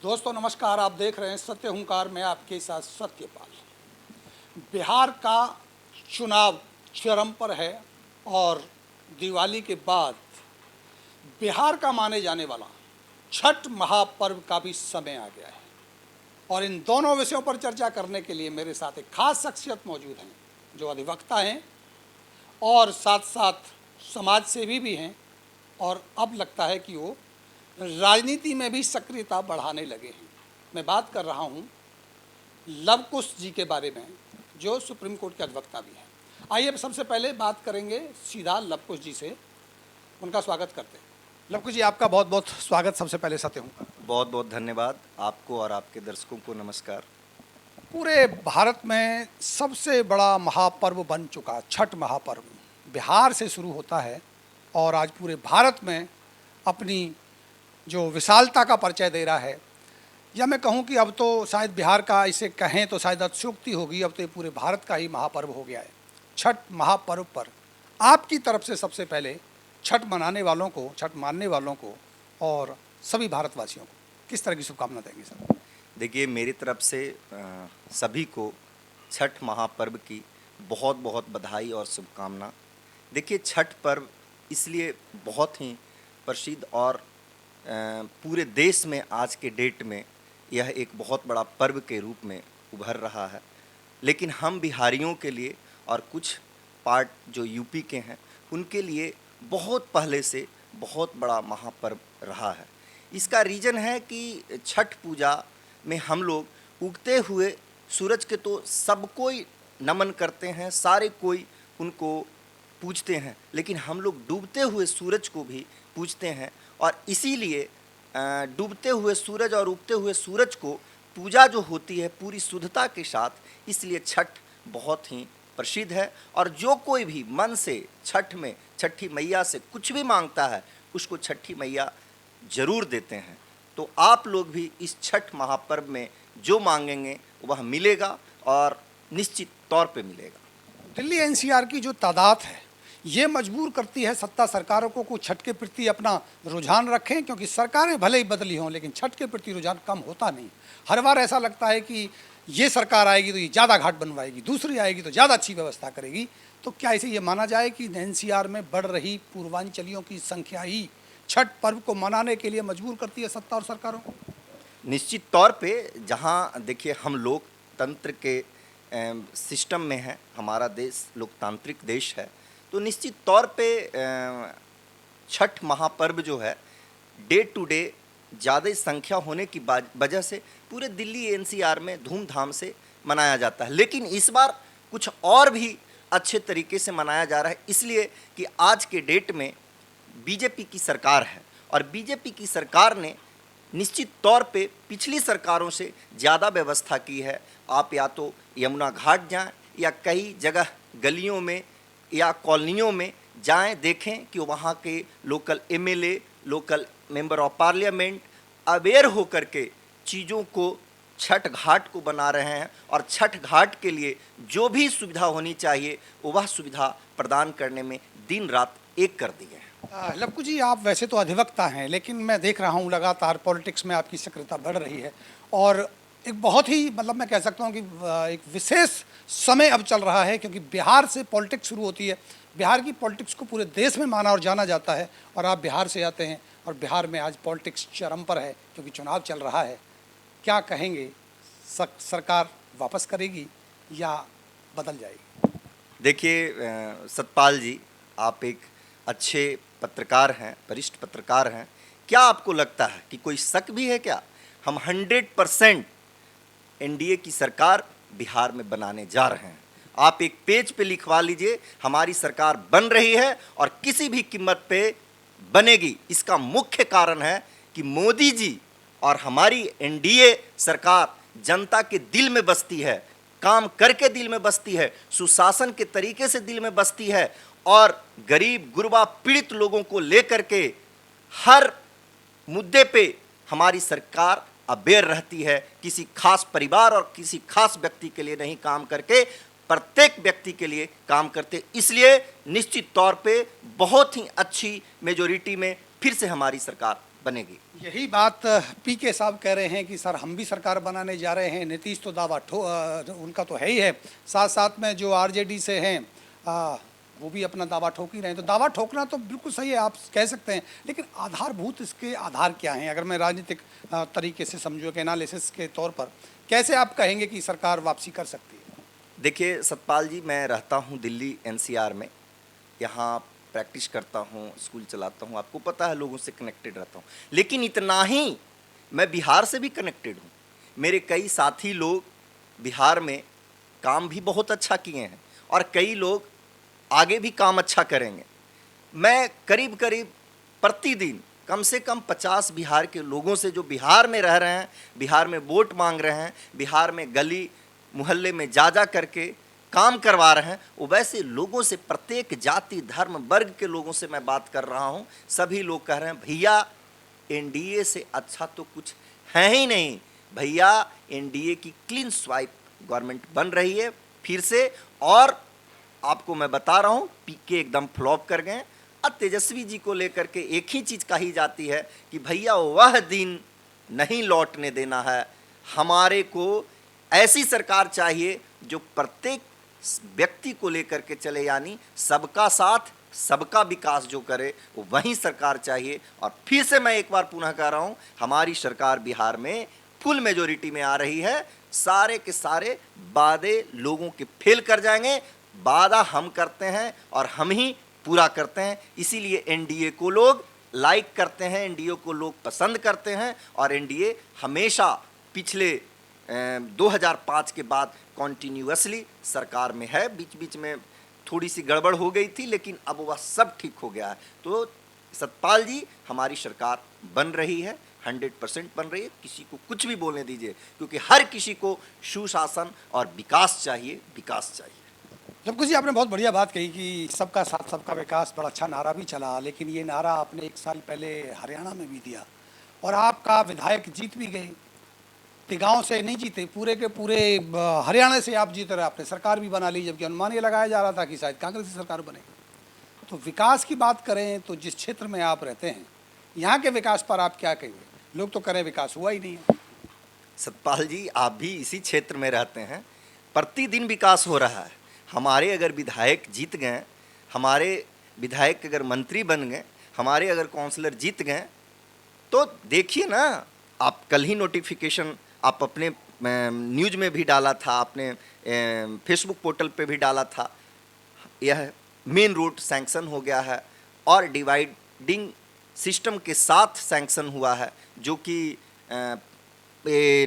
दोस्तों नमस्कार, आप देख रहे हैं सत्य हुंकार में आपके साथ सत्यपाल। बिहार का चुनाव चरम पर है और दिवाली के बाद बिहार का माने जाने वाला छठ महापर्व का भी समय आ गया है। और इन दोनों विषयों पर चर्चा करने के लिए मेरे साथ एक खास शख्सियत मौजूद हैं जो अधिवक्ता हैं और साथ साथ समाज सेवी भी हैं, और अब लगता है कि वो राजनीति में भी सक्रियता बढ़ाने लगे हैं। मैं बात कर रहा हूं लव कुश जी के बारे में, जो सुप्रीम कोर्ट के अधिवक्ता भी हैं। आइए सबसे पहले बात करेंगे सीधा लव कुश जी से, उनका स्वागत करते हैं। लव कुश जी, आपका बहुत बहुत स्वागत सबसे पहले सत्य हूँ। बहुत बहुत धन्यवाद आपको और आपके दर्शकों को नमस्कार। पूरे भारत में सबसे बड़ा महापर्व बन चुका छठ महापर्व बिहार से शुरू होता है और आज पूरे भारत में अपनी जो विशालता का परिचय दे रहा है। या मैं कहूं कि अब तो शायद बिहार का इसे कहें तो शायद अतिशयोक्ति होगी, अब तो ये पूरे भारत का ही महापर्व हो गया है। छठ महापर्व पर आपकी तरफ से सबसे पहले छठ मनाने वालों को, छठ मानने वालों को और सभी भारतवासियों को किस तरह की शुभकामना देंगे सर? देखिए, मेरी तरफ से सभी को छठ महापर्व की बहुत बहुत बधाई और शुभकामना। देखिए, छठ पर्व इसलिए बहुत ही प्रसिद्ध और पूरे देश में आज के डेट में यह एक बहुत बड़ा पर्व के रूप में उभर रहा है। लेकिन हम बिहारियों के लिए और कुछ पार्ट जो यूपी के हैं उनके लिए बहुत पहले से बहुत बड़ा महापर्व रहा है। इसका रीज़न है कि छठ पूजा में हम लोग उगते हुए सूरज के तो सब कोई नमन करते हैं, सारे कोई उनको पूजते हैं, लेकिन हम लोग डूबते हुए सूरज को भी पूजते हैं। और इसीलिए डूबते हुए सूरज और उगते हुए सूरज को पूजा जो होती है पूरी शुद्धता के साथ, इसलिए छठ बहुत ही प्रसिद्ध है। और जो कोई भी मन से छठ में छठी मैया से कुछ भी मांगता है उसको छठी मैया जरूर देते हैं। तो आप लोग भी इस छठ महापर्व में जो मांगेंगे वह मिलेगा और निश्चित तौर पे मिलेगा। दिल्ली एनसीआर की जो तादाद है ये मजबूर करती है सत्ता सरकारों को छठ के प्रति अपना रुझान रखें, क्योंकि सरकारें भले ही बदली हों लेकिन छठ के प्रति रुझान कम होता नहीं। हर बार ऐसा लगता है कि ये सरकार आएगी तो ये ज़्यादा घाट बनवाएगी, दूसरी आएगी तो ज़्यादा अच्छी व्यवस्था करेगी। तो क्या इसे ये माना जाए कि एनसीआर में बढ़ रही पूर्वांचलियों की संख्या ही छठ पर्व को मनाने के लिए मजबूर करती है सत्ता और सरकारों को? निश्चित तौर पे जहाँ देखिए हम लोकतंत्र के सिस्टम में हैं, हमारा देश लोकतांत्रिक देश है, तो निश्चित तौर पे छठ महापर्व जो है डे टू डे ज़्यादा संख्या होने की वजह से पूरे दिल्ली एनसीआर में धूमधाम से मनाया जाता है। लेकिन इस बार कुछ और भी अच्छे तरीके से मनाया जा रहा है, इसलिए कि आज के डेट में बीजेपी की सरकार है और बीजेपी की सरकार ने निश्चित तौर पे पिछली सरकारों से ज़्यादा व्यवस्था की है। आप या तो यमुना घाट जाएं या कई जगह गलियों में या कॉलोनियों में जाएं, देखें कि वहाँ के local MLA, local member of parliament aware होकर के चीज़ों को छठ घाट को बना रहे हैं और छठ घाट के लिए जो भी सुविधा होनी चाहिए वह सुविधा प्रदान करने में दिन रात एक कर दी है। लव कुश जी, आप वैसे तो अधिवक्ता हैं लेकिन मैं देख रहा हूँ लगातार पॉलिटिक्स में आपकी सक्रियता बढ़ रही है और एक बहुत ही मैं कह सकता हूँ कि एक विशेष समय अब चल रहा है, क्योंकि बिहार से पॉलिटिक्स शुरू होती है। बिहार की पॉलिटिक्स को पूरे देश में माना और जाना जाता है और आप बिहार से आते हैं और बिहार में आज पॉलिटिक्स चरम पर है क्योंकि चुनाव चल रहा है। क्या कहेंगे, सरकार वापस करेगी या बदल जाएगी? देखिए सतपाल जी, आप एक अच्छे पत्रकार हैं, वरिष्ठ पत्रकार हैं। क्या आपको लगता है कि कोई शक भी है क्या? हम 100% एनडीए की सरकार बिहार में बनाने जा रहे हैं। आप एक पेज पे लिखवा लीजिए, हमारी सरकार बन रही है और किसी भी कीमत पे बनेगी। इसका मुख्य कारण है कि मोदी जी और हमारी एनडीए सरकार जनता के दिल में बसती है, काम करके दिल में बसती है, सुशासन के तरीके से दिल में बसती है और गरीब गुरबा पीड़ित लोगों को लेकर के हर मुद्दे पे हमारी सरकार अवेयर रहती है। किसी खास परिवार और किसी खास व्यक्ति के लिए नहीं काम करके प्रत्येक व्यक्ति के लिए काम करते। इसलिए निश्चित तौर पे बहुत ही अच्छी मेजोरिटी में फिर से हमारी सरकार बनेगी। यही बात पीके साहब कह रहे हैं कि सर हम भी सरकार बनाने जा रहे हैं। नीतीश तो उनका तो है ही है, साथ साथ में जो आरजेडी से हैं वो भी अपना दावा ठोक ही रहे हैं। तो दावा ठोकना तो बिल्कुल सही है, आप कह सकते हैं, लेकिन आधारभूत इसके आधार क्या हैं? अगर मैं राजनीतिक तरीके से समझूँ कि एनालिसिस के तौर पर कैसे आप कहेंगे कि सरकार वापसी कर सकती है? देखिए सतपाल जी, मैं रहता हूँ दिल्ली एनसीआर में, यहाँ प्रैक्टिस करता हूँ, स्कूल चलाता हूँ, आपको पता है, लोगों से कनेक्टेड रहता हूँ। लेकिन इतना ही मैं बिहार से भी कनेक्टेड हूँ। मेरे कई साथी लोग बिहार में काम भी बहुत अच्छा किए हैं और कई लोग आगे भी काम अच्छा करेंगे। मैं करीब करीब प्रतिदिन कम से कम 50 बिहार के लोगों से, जो बिहार में रह रहे हैं, बिहार में वोट मांग रहे हैं, बिहार में गली मोहल्ले में जा करके काम करवा रहे हैं, वो वैसे लोगों से, प्रत्येक जाति धर्म वर्ग के लोगों से मैं बात कर रहा हूँ। सभी लोग कह रहे हैं भैया एनडीए से अच्छा तो कुछ है ही नहीं, भैया एनडीए की क्लीन स्वाइप गवर्नमेंट बन रही है फिर से। और आपको मैं बता रहा हूँ, पीके एकदम फ्लॉप कर गए। अब तेजस्वी जी को लेकर के एक ही चीज़ कही जाती है कि भैया वह दिन नहीं लौटने देना है, हमारे को ऐसी सरकार चाहिए जो प्रत्येक व्यक्ति को लेकर के चले, यानी सबका साथ सबका विकास जो करे, वो वही सरकार चाहिए। और फिर से मैं एक बार पुनः कह रहा हूँ, हमारी सरकार बिहार में फुल मेजोरिटी में आ रही है। सारे के सारे वादे लोगों के फेल कर जाएंगे। वादा हम करते हैं और हम ही पूरा करते हैं, इसीलिए एनडीए को लोग लाइक करते हैं, एनडीए को लोग पसंद करते हैं। और एनडीए हमेशा पिछले 2005 के बाद कॉन्टिन्यूअसली सरकार में है। बीच बीच में थोड़ी सी गड़बड़ हो गई थी, लेकिन अब वह सब ठीक हो गया है। तो सतपाल जी, हमारी सरकार बन रही है, 100% बन रही है। किसी को कुछ भी बोलने दीजिए, क्योंकि हर किसी को सुशासन और विकास चाहिए, विकास चाहिए। जबकि जी आपने बहुत बढ़िया बात कही कि सबका साथ सबका विकास, बड़ा अच्छा नारा भी चला, लेकिन ये नारा आपने 1 साल पहले हरियाणा में भी दिया और आपका विधायक जीत भी गए। गांव से नहीं जीते, पूरे के पूरे हरियाणा से आप जीत रहे, आपने सरकार भी बना ली, जबकि अनुमान ये लगाया जा रहा था कि शायद कांग्रेस की सरकार बने। तो विकास की बात करें तो जिस क्षेत्र में आप रहते हैं, यहाँ के विकास पर आप क्या कहेंगे? लोग तो करें विकास हुआ ही नहीं है। सतपाल जी, आप भी इसी क्षेत्र में रहते हैं, प्रतिदिन विकास हो रहा है। हमारे अगर विधायक जीत गए, हमारे विधायक अगर मंत्री बन गए, हमारे अगर काउंसलर जीत गए, तो देखिए ना, आप कल ही नोटिफिकेशन आप अपने न्यूज़ में भी डाला था, आपने फेसबुक पोर्टल पे भी डाला था, यह मेन रोड सैंक्शन हो गया है और डिवाइडिंग सिस्टम के साथ सैंक्शन हुआ है, जो कि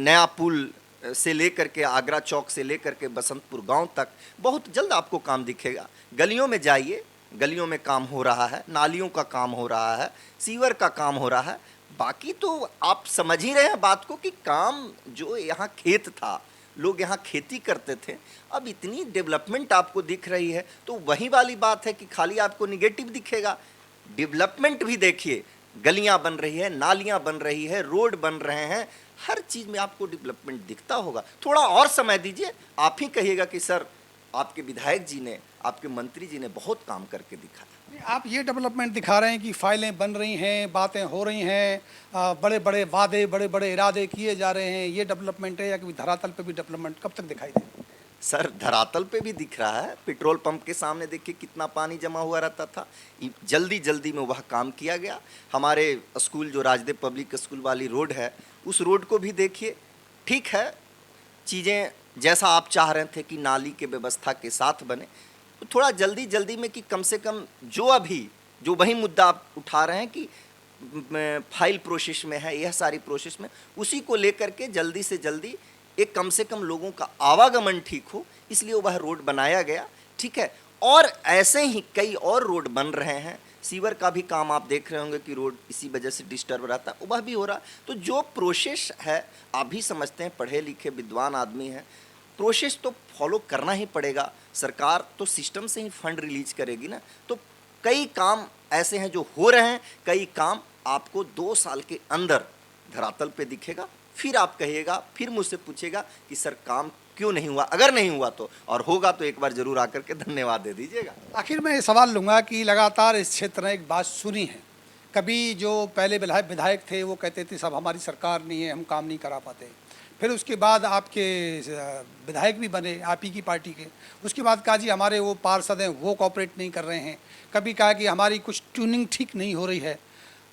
नया पुल से लेकर के आगरा चौक से लेकर के बसंतपुर गांव तक बहुत जल्द आपको काम दिखेगा। गलियों में जाइए, गलियों में काम हो रहा है, नालियों का काम हो रहा है, सीवर का काम हो रहा है। बाकी तो आप समझ ही रहे हैं बात को कि काम जो यहाँ खेत था, लोग यहाँ खेती करते थे, अब इतनी डेवलपमेंट आपको दिख रही है। तो वही वाली बात है कि खाली आपको निगेटिव दिखेगा, डेवलपमेंट भी देखिए, गलियाँ बन रही है, नालियाँ बन रही है, रोड बन रहे हैं, हर चीज़ में आपको डेवलपमेंट दिखता होगा। थोड़ा और समय दीजिए, आप ही कहिएगा कि सर आपके विधायक जी ने, आपके मंत्री जी ने बहुत काम करके दिखाया। आप ये डेवलपमेंट दिखा रहे हैं कि फाइलें बन रही हैं, बातें हो रही हैं, बड़े बड़े वादे, बड़े बड़े इरादे किए जा रहे हैं, ये डेवलपमेंट है, या कि धरातल पे भी डेवलपमेंट कब तक दिखाई दे? सर धरातल पे भी दिख रहा है। पेट्रोल पंप के सामने देखिए कितना पानी जमा हुआ रहता था, जल्दी जल्दी में वह काम किया गया। हमारे स्कूल जो राजदेव पब्लिक स्कूल वाली रोड है, उस रोड को भी देखिए, ठीक है, चीज़ें जैसा आप चाह रहे थे कि नाली के व्यवस्था के साथ बने, तो थोड़ा जल्दी जल्दी में कि कम से कम जो वही मुद्दा आप उठा रहे हैं कि फाइल प्रोसेस में है, यह सारी प्रोसेस में, उसी को लेकर के जल्दी से जल्दी एक कम से कम लोगों का आवागमन ठीक हो, इसलिए वह रोड बनाया गया, ठीक है। और ऐसे ही कई और रोड बन रहे हैं। सीवर का भी काम आप देख रहे होंगे कि रोड इसी वजह से डिस्टर्ब रहता है, वह भी हो रहा है। तो जो प्रोसेस है, आप भी समझते हैं, पढ़े लिखे विद्वान आदमी हैं, प्रोसेस तो फॉलो करना ही पड़ेगा। सरकार तो सिस्टम से ही फंड रिलीज करेगी ना। तो कई काम ऐसे हैं जो हो रहे हैं, कई काम आपको 2 साल के अंदर धरातल पे दिखेगा, फिर आप कहिएगा, फिर मुझसे पूछेगा कि सर काम क्यों नहीं हुआ। अगर नहीं हुआ तो, और होगा तो एक बार जरूर आकर के धन्यवाद दे दीजिएगा। आखिर में ये सवाल लूँगा कि लगातार इस क्षेत्र ने एक बात सुनी है कभी जो पहले विधायक थे वो कहते थे सब हमारी सरकार नहीं है, हम काम नहीं करा पाते। फिर उसके बाद आपके विधायक भी बने आप ही की पार्टी के। उसके बाद कहा जी हमारे वो पार्षद हैं वो कोऑपरेट नहीं कर रहे हैं। कभी कहा कि हमारी कुछ ट्यूनिंग ठीक नहीं हो रही है।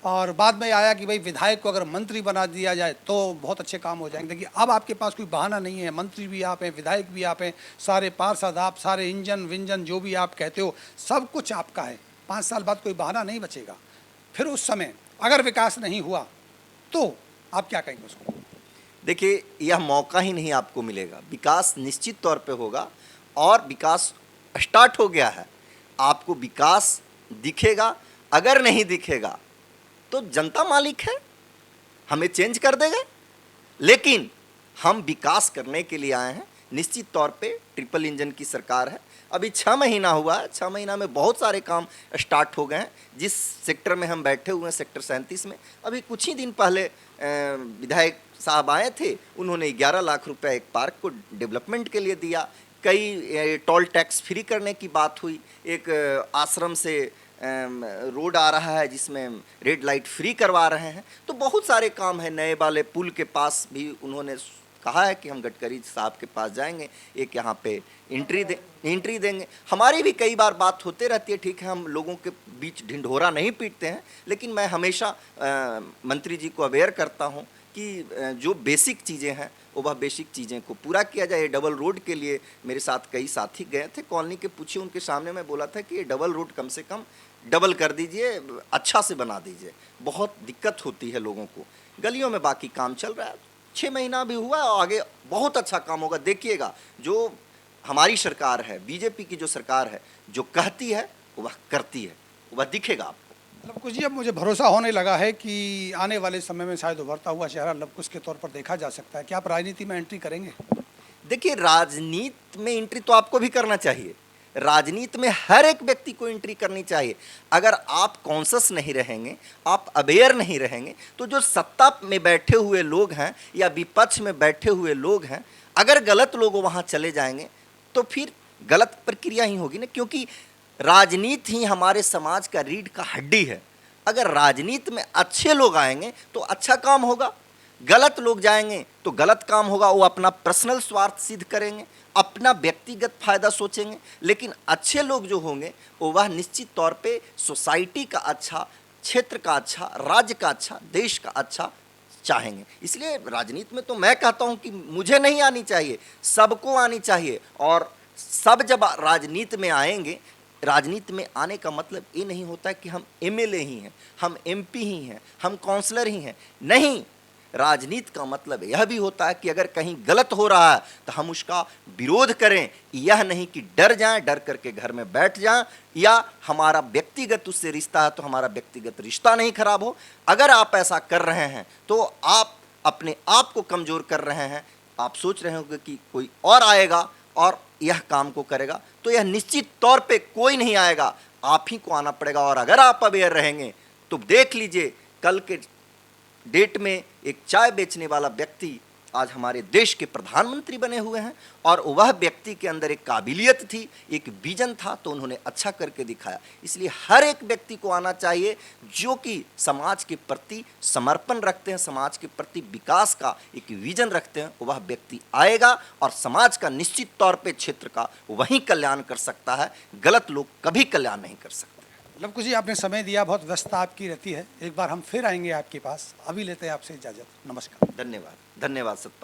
और बाद में आया कि भाई विधायक को अगर मंत्री बना दिया जाए तो बहुत अच्छे काम हो जाएंगे। देखिए अब आपके पास कोई बहाना नहीं है, मंत्री भी आप हैं, विधायक भी आप हैं, सारे पार्षद आप, सारे इंजन विंजन जो भी आप कहते हो सब कुछ आपका है। 5 साल बाद कोई बहाना नहीं बचेगा। फिर उस समय अगर विकास नहीं हुआ तो आप क्या कहेंगे उसको? देखिए, यह मौका ही नहीं आपको मिलेगा। विकास निश्चित तौर पे होगा और विकास स्टार्ट हो गया है। आपको विकास दिखेगा, अगर नहीं दिखेगा तो जनता मालिक है, हमें चेंज कर देगा। लेकिन हम विकास करने के लिए आए हैं। निश्चित तौर पे ट्रिपल इंजन की सरकार है। अभी 6 महीना हुआ है, 6 महीना में बहुत सारे काम स्टार्ट हो गए हैं। जिस सेक्टर में हम बैठे हुए हैं, सेक्टर 37 में, अभी कुछ ही दिन पहले विधायक साहब आए थे, उन्होंने 11 लाख रुपए एक पार्क को डेवलपमेंट के लिए दिया। कई टोल टैक्स फ्री करने की बात हुई। एक आश्रम से रोड आ रहा है जिसमें रेड लाइट फ्री करवा रहे हैं। तो बहुत सारे काम हैं। नए वाले पुल के पास भी उन्होंने कहा है कि हम गडकरी साहब के पास जाएंगे, एक यहाँ पे एंट्री देंगे। हमारी भी कई बार बात होते रहती है, ठीक है, हम लोगों के बीच ढिंढोरा नहीं पीटते हैं, लेकिन मैं हमेशा मंत्री जी को अवेयर करता हूँ कि जो बेसिक चीज़ें हैं वह बेसिक चीज़ें को पूरा किया जाए। डबल रोड के लिए मेरे साथ कई साथी गए थे, कॉलोनी के पूछे, उनके सामने मैं बोला था कि ये डबल रोड कम से कम डबल कर दीजिए, अच्छा से बना दीजिए। बहुत दिक्कत होती है लोगों को। गलियों में बाकी काम चल रहा है, 6 महीना भी हुआ और आगे बहुत अच्छा काम होगा। देखिएगा, जो हमारी सरकार है, बीजेपी की जो सरकार है, जो कहती है वह करती है, वह दिखेगा आपको। लवकुश जी, अब मुझे भरोसा होने लगा है कि आने वाले समय में शायद उभरता हुआ चेहरा लवकुश के तौर पर देखा जा सकता है। क्या आप राजनीति में एंट्री करेंगे? देखिए, राजनीति में एंट्री तो आपको भी करना चाहिए। राजनीति में हर एक व्यक्ति को एंट्री करनी चाहिए। अगर आप कॉन्शस नहीं रहेंगे, आप अवेयर नहीं रहेंगे, तो जो सत्ता में बैठे हुए लोग हैं या विपक्ष में बैठे हुए लोग हैं, अगर गलत लोग वहाँ चले जाएंगे तो फिर गलत प्रक्रिया ही होगी ना। क्योंकि राजनीति ही हमारे समाज का रीढ़ का हड्डी है। अगर राजनीति में अच्छे लोग आएंगे तो अच्छा काम होगा, गलत लोग जाएंगे तो गलत काम होगा। वो अपना पर्सनल स्वार्थ सिद्ध करेंगे, अपना व्यक्तिगत फायदा सोचेंगे। लेकिन अच्छे लोग जो होंगे वो वह निश्चित तौर पे सोसाइटी का अच्छा, क्षेत्र का अच्छा, राज्य का अच्छा, देश का अच्छा चाहेंगे। इसलिए राजनीति में तो मैं कहता हूं कि मुझे नहीं आनी चाहिए, सबको आनी चाहिए। और सब जब राजनीति में आएंगे, राजनीति में आने का मतलब ये नहीं होता कि हम एमएलए ही हैं, हम एमपी ही हैं, हम काउंसलर ही हैं। नहीं, राजनीति का मतलब यह भी होता है कि अगर कहीं गलत हो रहा है तो हम उसका विरोध करें। यह नहीं कि डर जाएं, डर करके घर में बैठ जाएं, या हमारा व्यक्तिगत उससे रिश्ता है तो हमारा व्यक्तिगत रिश्ता नहीं खराब हो। अगर आप ऐसा कर रहे हैं तो आप अपने आप को कमज़ोर कर रहे हैं। आप सोच रहे होंगे कि कोई और आएगा और यह काम को करेगा, तो यह निश्चित तौर पे कोई नहीं आएगा, आप ही को आना पड़ेगा। और अगर आप अवेयर रहेंगे तो देख लीजिए, कल के डेट में एक चाय बेचने वाला व्यक्ति आज हमारे देश के प्रधानमंत्री बने हुए हैं। और वह व्यक्ति के अंदर एक काबिलियत थी, एक विजन था, तो उन्होंने अच्छा करके दिखाया। इसलिए हर एक व्यक्ति को आना चाहिए जो कि समाज के प्रति समर्पण रखते हैं, समाज के प्रति विकास का एक विजन रखते हैं। वह व्यक्ति आएगा और समाज का निश्चित तौर पे, क्षेत्र का वही कल्याण कर सकता है। गलत लोग कभी कल्याण नहीं कर सकते। लवकुश जी, आपने समय दिया, बहुत व्यस्तता आपकी रहती है। एक बार हम फिर आएंगे आपके पास। अभी लेते हैं आपसे इजाज़त। नमस्कार। धन्यवाद, धन्यवाद सत्पाल।